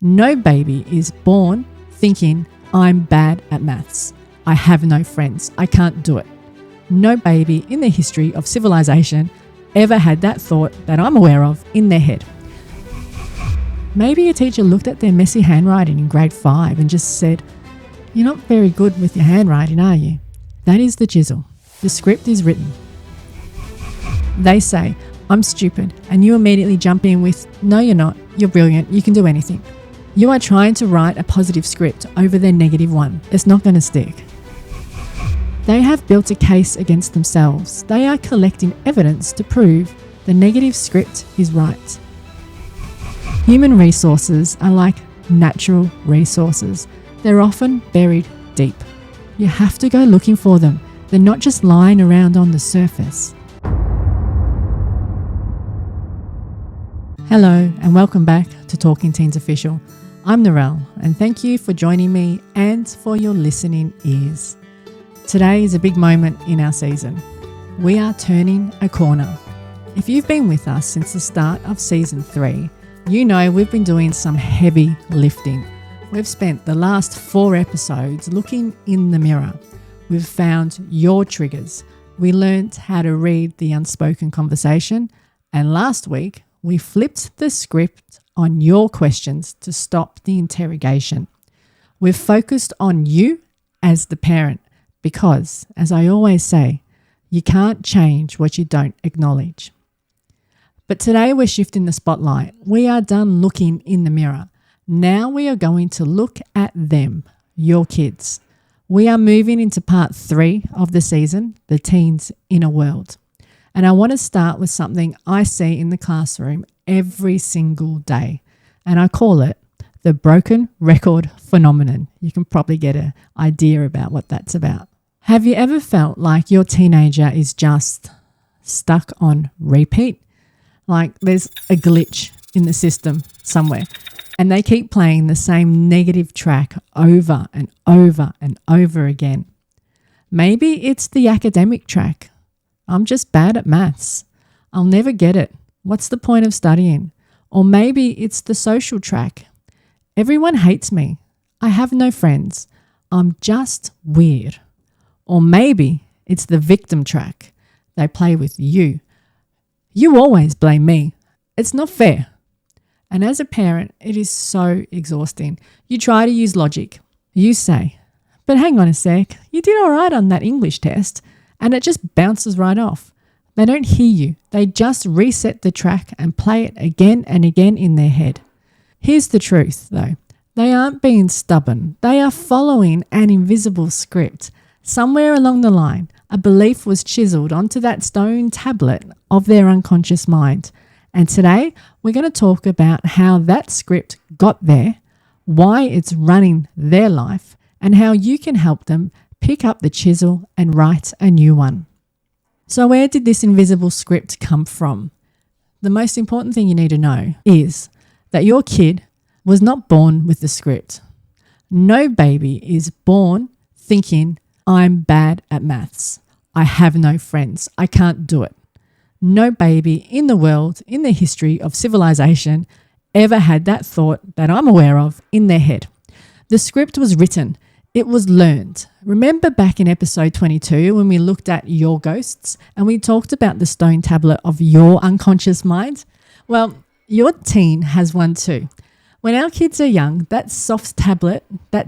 No baby is born thinking, I'm bad at maths. I have no friends. I can't do it. No baby in the history of civilization ever had that thought that I'm aware of in their head. Maybe a teacher looked at their messy handwriting in grade 5 and just said, "You're not very good with your handwriting, are you?" That is the chisel. The script is written. They say, "I'm stupid," and you immediately jump in with, "No, you're not. You're brilliant. You can do anything." You are trying to write a positive script over their negative one. It's not going to stick. They have built a case against themselves. They are collecting evidence to prove the negative script is right. Human resources are like natural resources. They're often buried deep. You have to go looking for them. They're not just lying around on the surface. Hello and welcome back to Talking Teens Official. I'm Narelle and thank you for joining me and for your listening ears. Today is a big moment in our season. We are turning a corner. If you've been with us since the start of season 3, you know we've been doing some heavy lifting. We've spent the last 4 episodes looking in the mirror. We've found your triggers. We learned how to read the unspoken conversation. And last week, we flipped the script on your questions to stop the interrogation. We've focused on you as the parent because, as I always say, you can't change what you don't acknowledge. But today we're shifting the spotlight. We are done looking in the mirror. Now we are going to look at them, your kids. We are moving into part 3 of the season, the teens' inner world. And I want to start with something I see in the classroom every single day. And I call it the broken record phenomenon. You can probably get an idea about what that's about. Have you ever felt like your teenager is just stuck on repeat? Like there's a glitch in the system somewhere and they keep playing the same negative track over and over and over again. Maybe it's the academic track. I'm just bad at maths. I'll never get it. What's the point of studying? Or maybe it's the social track. Everyone hates me. I have no friends. I'm just weird. Or maybe it's the victim track. They play with you. You always blame me. It's not fair. And as a parent, it is so exhausting. You try to use logic. You say, "But hang on a sec, you did all right on that English test." And it just bounces right off. They don't hear you. They just reset the track and play it again and again in their head. Here's the truth, though. They aren't being stubborn. They are following an invisible script. Somewhere along the line, a belief was chiseled onto that stone tablet of their unconscious mind. And today, we're going to talk about how that script got there, why it's running their life, and how you can help them pick up the chisel and write a new one. So where did this invisible script come from? The most important thing you need to know is that your kid was not born with the script. No baby is born thinking, I'm bad at maths. I have no friends. I can't do it. No baby in the world, in the history of civilization, ever had that thought that I'm aware of in their head. The script was written. It was learned. Remember back in episode 22 when we looked at your ghosts and we talked about the stone tablet of your unconscious mind? Well, your teen has one too. When our kids are young, that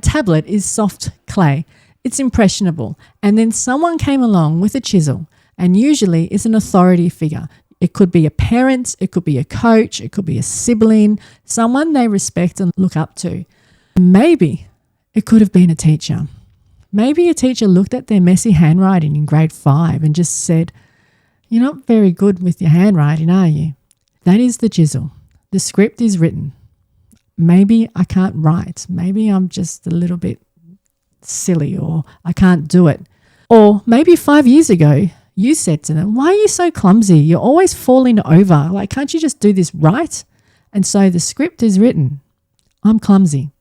tablet is soft clay. It's impressionable. And then someone came along with a chisel and usually it's an authority figure. It could be a parent, it could be a coach, it could be a sibling, someone they respect and look up to. Maybe it could have been a teacher. Maybe a teacher looked at their messy handwriting in grade 5 and just said, "You're not very good with your handwriting, are you?" That is the chisel. The script is written. Maybe I can't write. Maybe I'm just a little bit silly or I can't do it. Or maybe 5 years ago, you said to them, "Why are you so clumsy? You're always falling over. Like, can't you just do this right?" And so the script is written. I'm clumsy.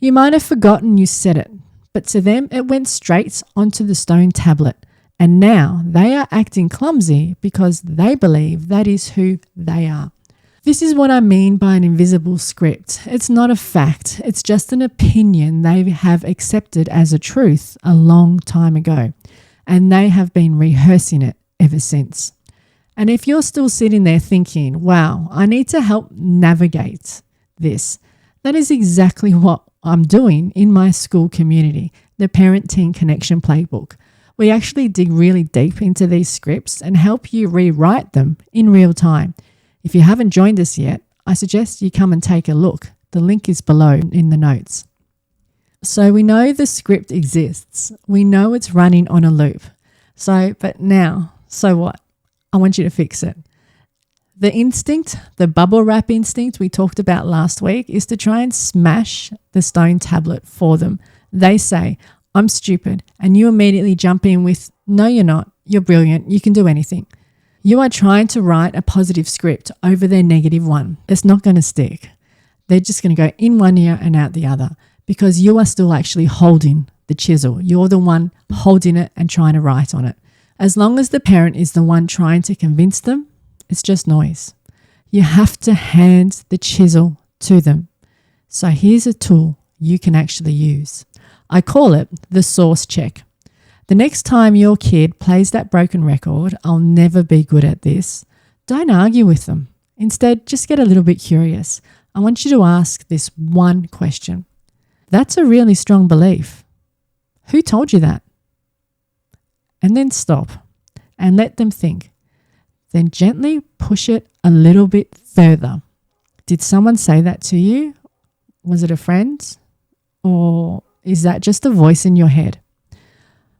You might have forgotten you said it, but to them it went straight onto the stone tablet. And now they are acting clumsy because they believe that is who they are. This is what I mean by an invisible script. It's not a fact. It's just an opinion they have accepted as a truth a long time ago, and they have been rehearsing it ever since. And if you're still sitting there thinking, wow, I need to help navigate this, that is exactly what I'm doing in my school community, the Parent-Teen Connection Playbook. We actually dig really deep into these scripts and help you rewrite them in real time. If you haven't joined us yet, I suggest you come and take a look. The link is below in the notes. So we know the script exists. We know it's running on a loop. But now, so what? I want you to fix it. The instinct, the bubble wrap instinct we talked about last week, is to try and smash the stone tablet for them. They say, I'm stupid, and you immediately jump in with, no, you're not. You're brilliant. You can do anything. You are trying to write a positive script over their negative one. It's not going to stick. They're just going to go in one ear and out the other because you are still actually holding the chisel. You're the one holding it and trying to write on it. As long as the parent is the one trying to convince them, it's just noise. You have to hand the chisel to them. So here's a tool you can actually use. I call it the source check. The next time your kid plays that broken record, I'll never be good at this, don't argue with them. Instead, just get a little bit curious. I want you to ask this one question. That's a really strong belief. Who told you that? And then stop and let them think. Then gently push it a little bit further. Did someone say that to you? Was it a friend? Or is that just a voice in your head?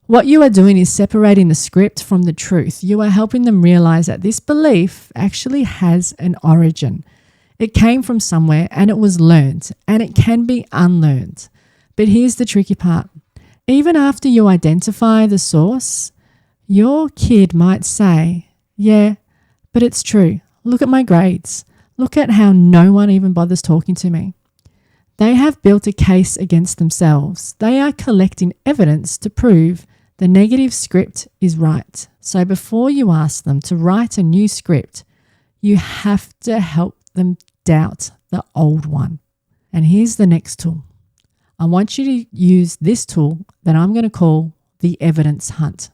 What you are doing is separating the script from the truth. You are helping them realize that this belief actually has an origin. It came from somewhere and it was learned, and it can be unlearned. But here's the tricky part. Even after you identify the source, your kid might say, yeah, but it's true. Look at my grades. Look at how no one even bothers talking to me. They have built a case against themselves. They are collecting evidence to prove the negative script is right. So before you ask them to write a new script, you have to help them doubt the old one. And here's the next tool. I want you to use this tool that I'm going to call the evidence hunt.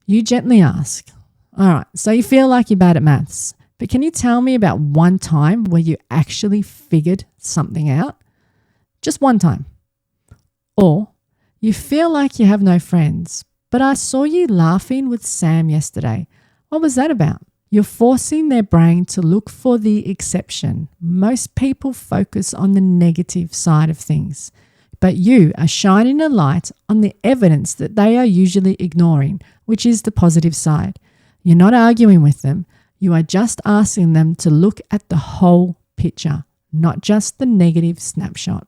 You gently ask, all right, so you feel like you're bad at maths, but can you tell me about one time where you actually figured something out? Just one time. Or you feel like you have no friends, but I saw you laughing with Sam yesterday. What was that about? You're forcing their brain to look for the exception. Most people focus on the negative side of things, but you are shining a light on the evidence that they are usually ignoring, which is the positive side. You're not arguing with them. You are just asking them to look at the whole picture, not just the negative snapshot.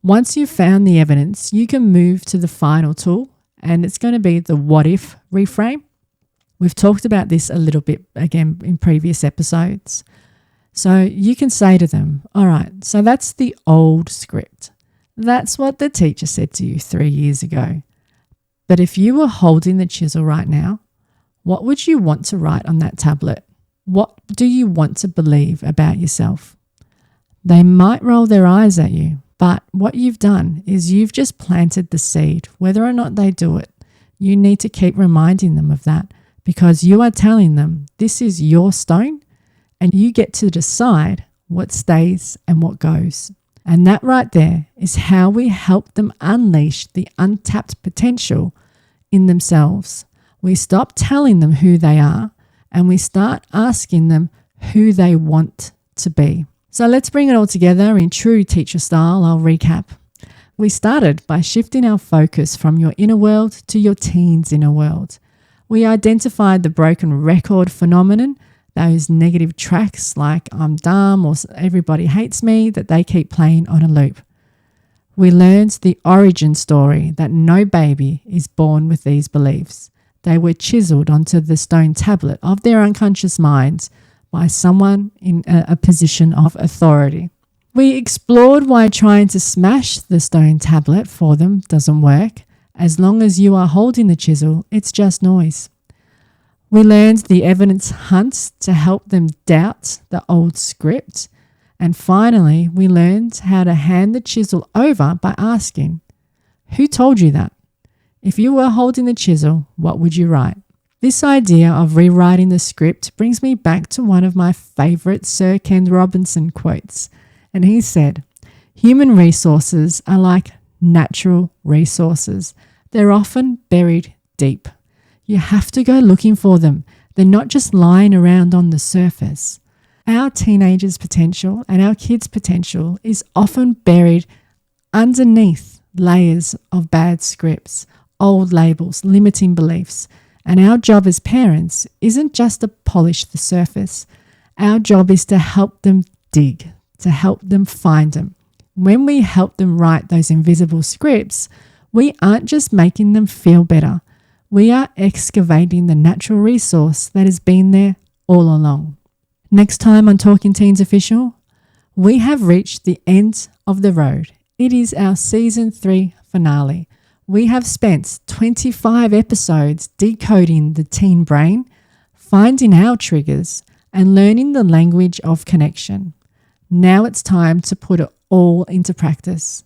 Once you've found the evidence, you can move to the final tool, and it's going to be the what if reframe. We've talked about this a little bit again in previous episodes. So you can say to them, all right, so that's the old script. That's what the teacher said to you 3 years ago. But if you were holding the chisel right now, what would you want to write on that tablet? What do you want to believe about yourself? They might roll their eyes at you, but what you've done is you've just planted the seed. Whether or not they do it, you need to keep reminding them of that, because you are telling them this is your stone and you get to decide what stays and what goes. And that right there is how we help them unleash the untapped potential in themselves. We stop telling them who they are and we start asking them who they want to be. So let's bring it all together in true teacher style. I'll recap. We started by shifting our focus from your inner world to your teen's inner world. We identified the broken record phenomenon, those negative tracks like I'm dumb or everybody hates me that they keep playing on a loop. We learned the origin story that no baby is born with these beliefs. They were chiseled onto the stone tablet of their unconscious minds by someone in a position of authority. We explored why trying to smash the stone tablet for them doesn't work. As long as you are holding the chisel, it's just noise. We learned the evidence hunt to help them doubt the old script. And finally, we learned how to hand the chisel over by asking, who told you that? If you were holding the chisel, what would you write? This idea of rewriting the script brings me back to one of my favourite Sir Ken Robinson quotes. And he said, human resources are like natural resources. They're often buried deep. You have to go looking for them. They're not just lying around on the surface. Our teenagers' potential and our kids' potential is often buried underneath layers of bad scripts, old labels, limiting beliefs. And our job as parents isn't just to polish the surface. Our job is to help them dig, to help them find them. When we help them write those invisible scripts, we aren't just making them feel better. We are excavating the natural resource that has been there all along. Next time on Talking Teens Official, we have reached the end of the road. It is our Season 3 finale. We have spent 25 episodes decoding the teen brain, finding our triggers, and learning the language of connection. Now it's time to put it all into practice.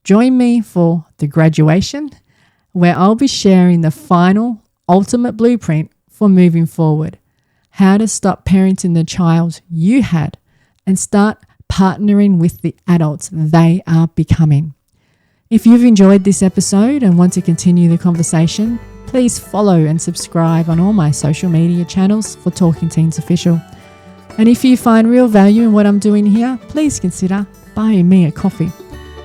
Join me for the graduation, where I'll be sharing the final, ultimate blueprint for moving forward. How to stop parenting the child you had and start partnering with the adults they are becoming. If you've enjoyed this episode and want to continue the conversation, please follow and subscribe on all my social media channels for Talking Teens Official. And if you find real value in what I'm doing here, please consider buying me a coffee.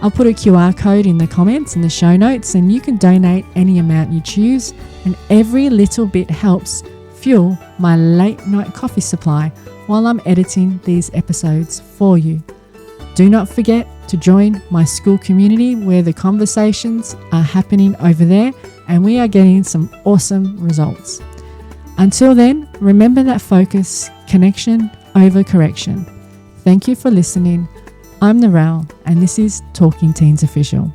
I'll put a QR code in the comments and the show notes, and you can donate any amount you choose, and every little bit helps fuel my late night coffee supply while I'm editing these episodes for you. Do not forget to join my school community where the conversations are happening over there and we are getting some awesome results. Until then, remember that focus, connection over correction. Thank you for listening. I'm Narelle, and this is Talking Teens Official.